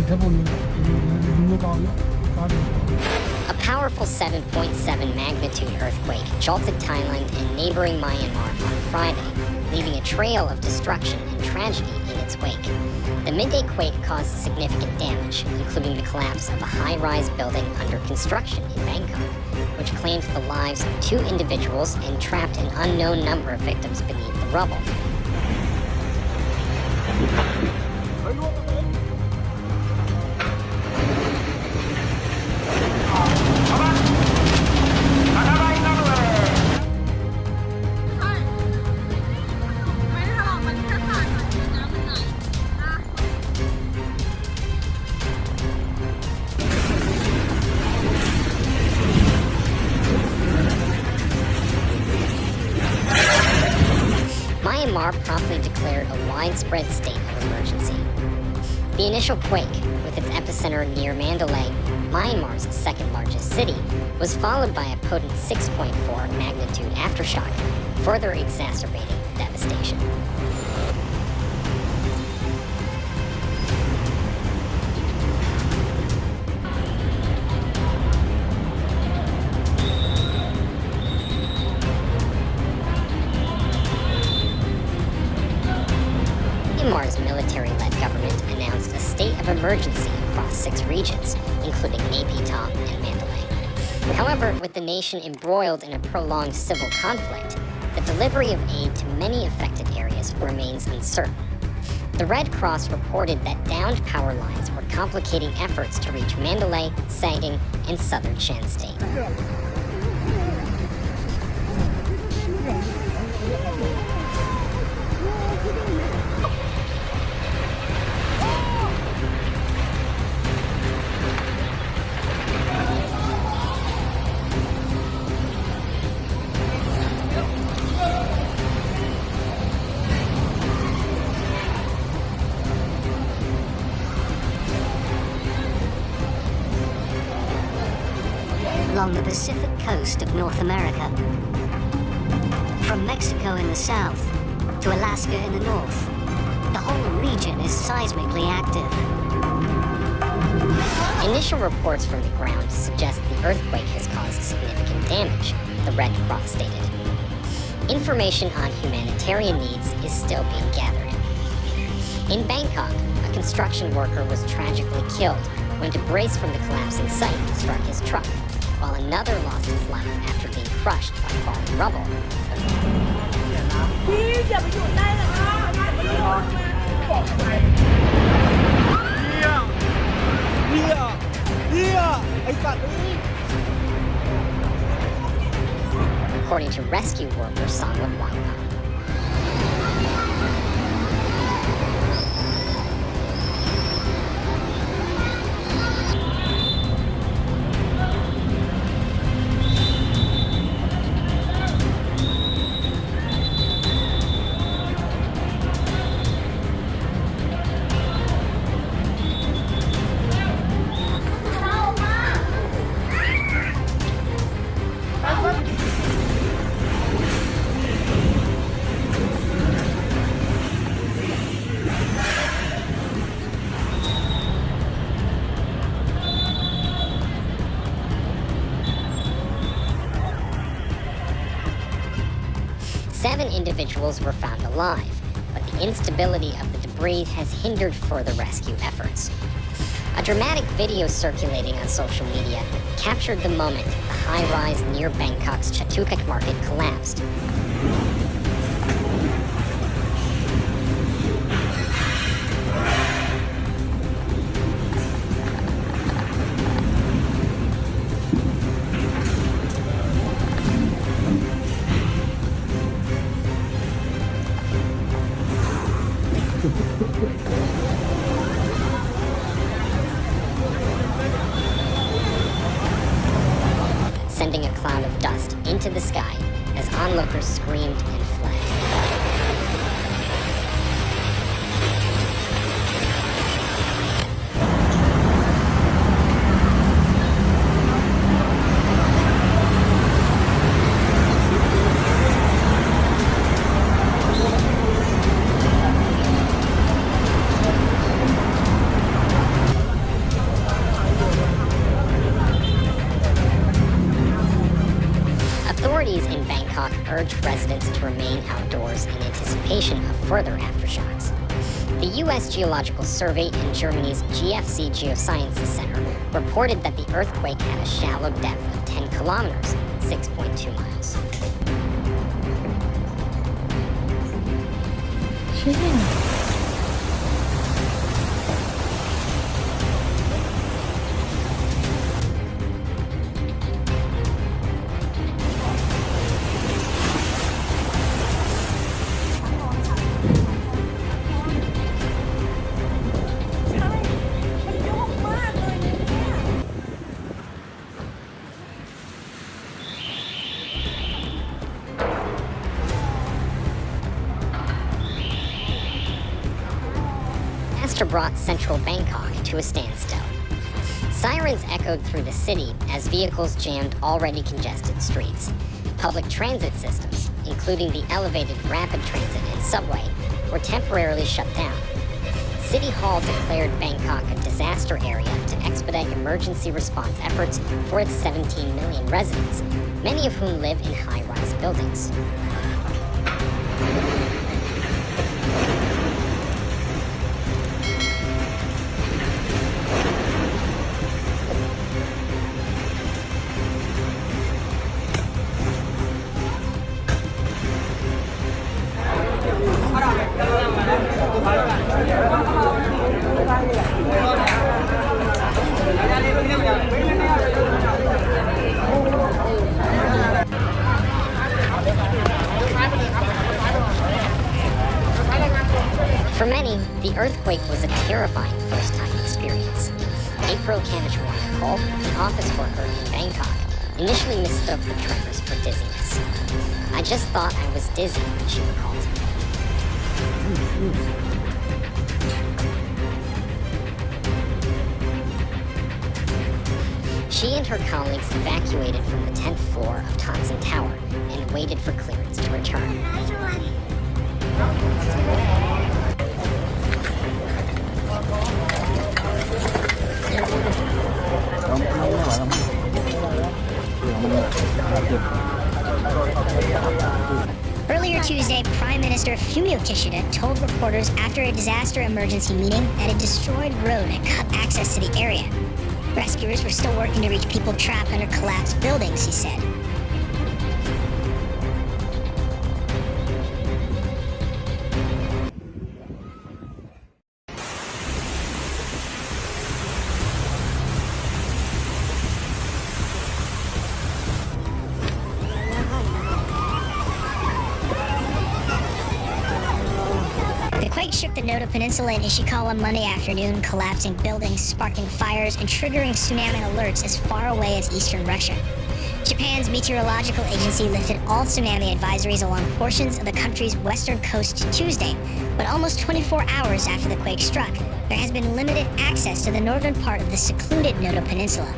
A powerful 7.7 magnitude earthquake jolted Thailand and neighboring Myanmar on Friday, leaving a trail of destruction and tragedy in its wake. The midday quake caused significant damage, including the collapse of a high-rise building under construction in Bangkok, which claimed the lives of 2 individuals and trapped an unknown number of victims beneath the rubble. Myanmar promptly declared a widespread state of emergency. The initial quake, with its epicenter near Mandalay, Myanmar's second-largest city, was followed by a potent 6.4 magnitude aftershock, further exacerbating the devastation. Myanmar's military-led government announced a state of emergency across 6 regions, including Naypyidaw and Mandalay. However, with the nation embroiled in a prolonged civil conflict, the delivery of aid to many affected areas remains uncertain. The Red Cross reported that downed power lines were complicating efforts to reach Mandalay, Sangin, and southern Shan State. Along the Pacific coast of North America, from Mexico in the south to Alaska in the north, the whole region is seismically active. Initial reports from the ground suggest the earthquake has caused significant damage, the Red Cross stated. Information on humanitarian needs is still being gathered. In Bangkok, a construction worker was tragically killed when debris from the collapsing site struck his truck, while another lost his life after being crushed by falling rubble. According to rescue worker Sangwon Wangpa. Seven individuals were found alive, but the instability of the debris has hindered further rescue efforts. A dramatic video circulating on social media captured the moment the high-rise near Bangkok's Chatuchak market collapsed. Sending a cloud of dust into the sky as onlookers screamed and fled. urged residents to remain outdoors in anticipation of further aftershocks. The U.S. Geological Survey and Germany's GFC Geosciences Center reported that the earthquake had a shallow depth of 10 kilometers, 6.2 miles. Disaster brought central Bangkok to a standstill. Sirens echoed through the city as vehicles jammed already congested streets. Public transit systems, including the elevated rapid transit and subway, were temporarily shut down. City Hall declared Bangkok a disaster area to expedite emergency response efforts for its 17 million residents, many of whom live in high-rise buildings. For many, the earthquake was a terrifying first-time experience. April Kanachwani, an office worker in Bangkok, initially mistook the tremors for dizziness. "I just thought I was dizzy," she recalled. She and her colleagues evacuated from the 10th floor of Tansin Tower and waited for clearance to return. Earlier Tuesday, Prime Minister Fumio Kishida told reporters after a disaster emergency meeting that a destroyed road had cut access to the area. Rescuers were still working to reach people trapped under collapsed buildings, he said. The quake shook the Noto Peninsula in Ishikawa Monday afternoon, collapsing buildings, sparking fires, and triggering tsunami alerts as far away as eastern Russia. Japan's meteorological agency lifted all tsunami advisories along portions of the country's western coast Tuesday, but almost 24 hours after the quake struck, there has been limited access to the northern part of the secluded Noto Peninsula.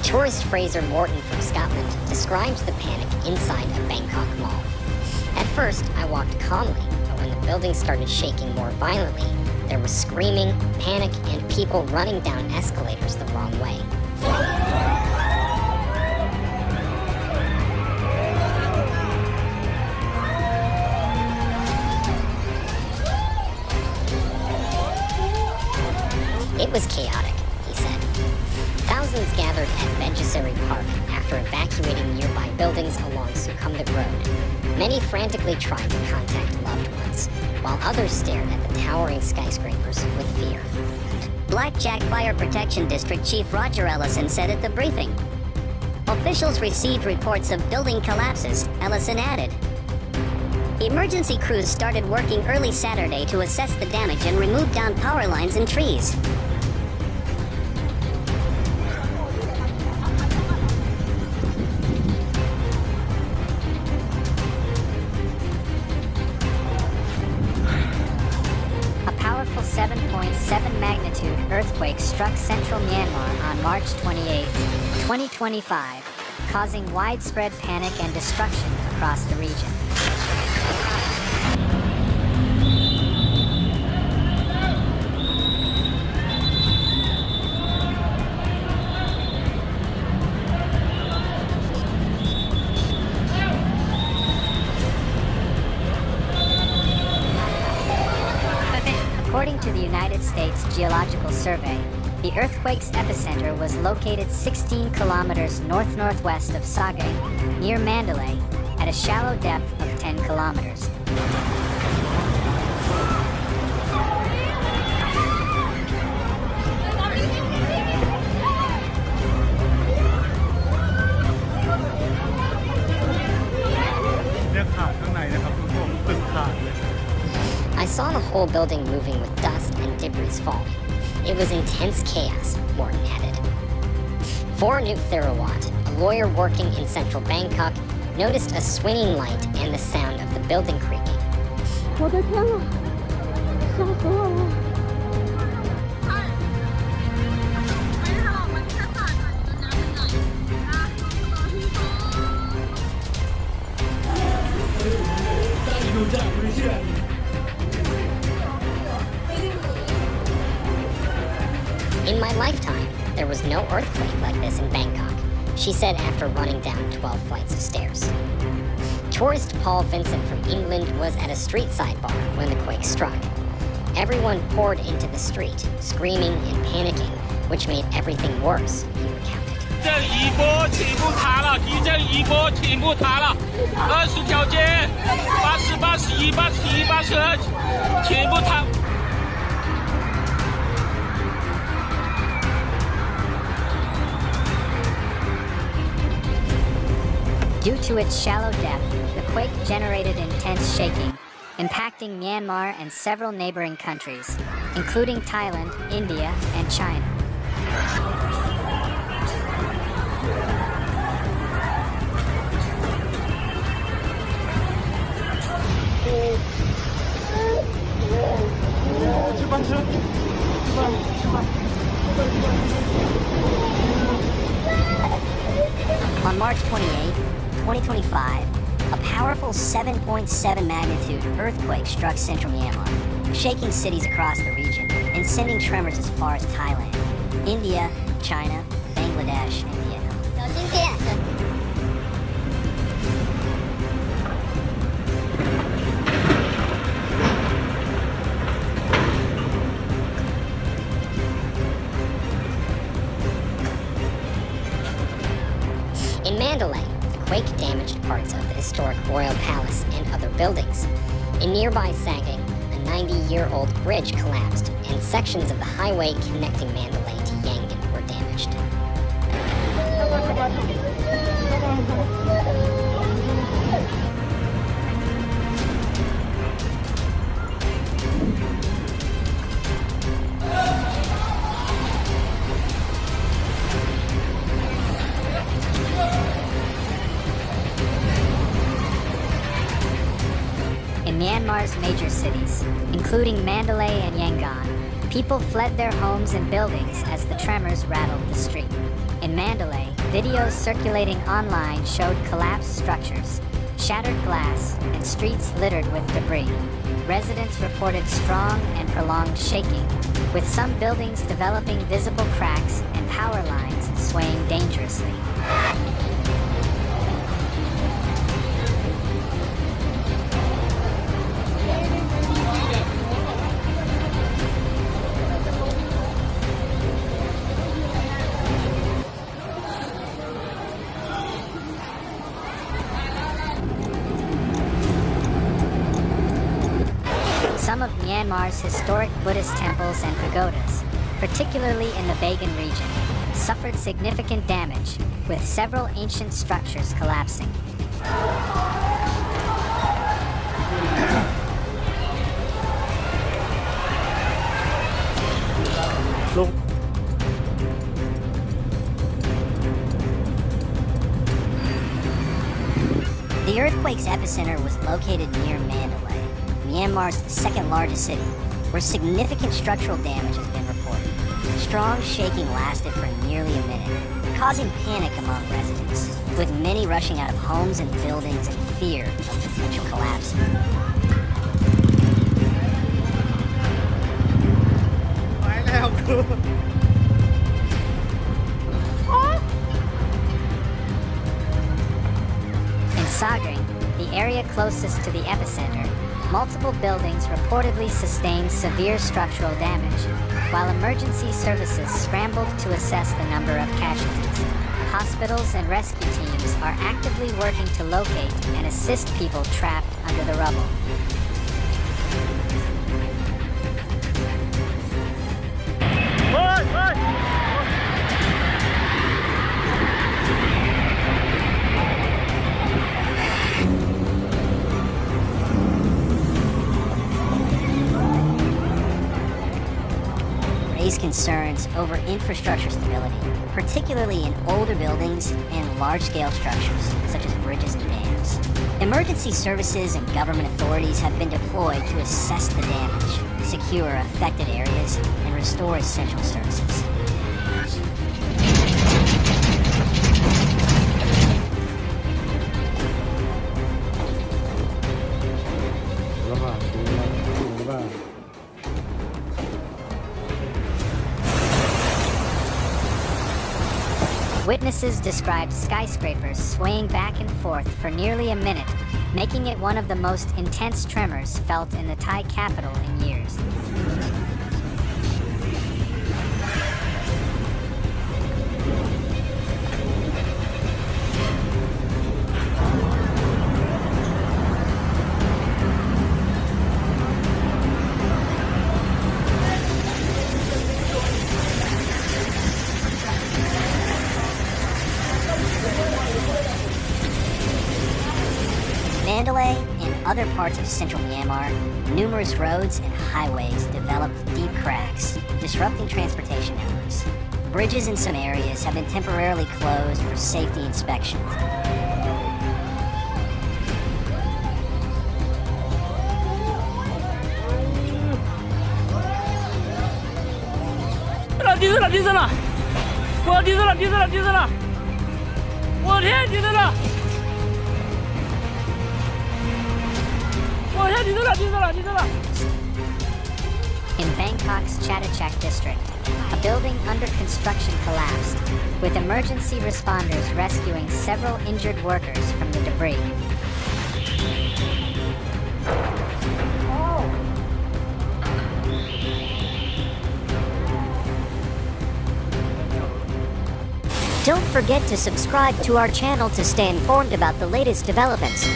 Tourist Fraser Morton from Scotland described the panic inside a Bangkok mall. "At first, I walked calmly, but when the building started shaking more violently, there was screaming, panic, and people running down escalators the wrong way." "It was chaotic," he said. Thousands gathered at Benjisari Park after evacuating nearby buildings along Sukhumvit Road. Many frantically tried to contact loved ones, while others stared at the towering skyscrapers with fear. Blackjack Fire Protection District Chief Roger Ellison said at the briefing. Officials received reports of building collapses, Ellison added. Emergency crews started working early Saturday to assess the damage and remove down power lines and trees. A powerful 7.7 magnitude earthquake struck central Myanmar on March 28, 2025, causing widespread panic and destruction across the region. According to the United States Geological Survey, the earthquake's epicenter was located 16 kilometers north-northwest of Sagaing, near Mandalay, at a shallow depth of 10 kilometers. I saw the whole building moving with dust and debris falling. It was intense chaos, Morton added. For Nup Therawat, a lawyer working in central Bangkok, noticed a swinging light and the sound of the building creaking. In my lifetime, there was no earthquake like this in Bangkok, she said after running down 12 flights of stairs. Tourist Paul Vincent from England was at a street side bar when the quake struck. Everyone poured into the street, screaming and panicking, which made everything worse, he recounted. 地震一波全部塌了，地震一波全部塌了，20条街，80、81、81、82，全部塌。 Due to its shallow depth, the quake generated intense shaking, impacting Myanmar and several neighboring countries, including Thailand, India, and China. On March 28, 2025, a powerful 7.7 magnitude earthquake struck central Myanmar, shaking cities across the region and sending tremors as far as Thailand, India, China, Bangladesh, and Vietnam. In Mandalay, the quake damaged parts of the historic royal palace and other buildings. In nearby Sagaing, a 90-year-old bridge collapsed, and sections of the highway connecting Mandalay to Yangon were damaged. In Myanmar's major cities, including Mandalay and Yangon, people fled their homes and buildings as the tremors rattled the street. In Mandalay, videos circulating online showed collapsed structures, shattered glass, and streets littered with debris. Residents reported strong and prolonged shaking, with some buildings developing visible cracks and power lines swaying dangerously. Some of Myanmar's historic Buddhist temples and pagodas, particularly in the Bagan region, suffered significant damage, with several ancient structures collapsing. The earthquake's epicenter was located near Mandalay, Myanmar's second largest city, where significant structural damage has been reported. Strong shaking lasted for nearly a minute, causing panic among residents, with many rushing out of homes and buildings in fear of potential collapse. In Sagring, the area closest to the epicenter, multiple buildings reportedly sustained severe structural damage, while emergency services scrambled to assess the number of casualties. Hospitals and rescue teams are actively working to locate and assist people trapped under the rubble. Raised concerns over infrastructure stability, particularly in older buildings and large-scale structures, such as bridges and dams. Emergency services and government authorities have been deployed to assess the damage, secure affected areas, and restore essential services. Witnesses described skyscrapers swaying back and forth for nearly a minute, making it one of the most intense tremors felt in the Thai capital in years. Mandalay and other parts of central Myanmar, numerous roads and highways developed deep cracks, disrupting transportation networks. Bridges in some areas have been temporarily closed for safety inspections. In Bangkok's Chatuchak district, a building under construction collapsed, with emergency responders rescuing several injured workers from the debris. Don't forget to subscribe to our channel to stay informed about the latest developments.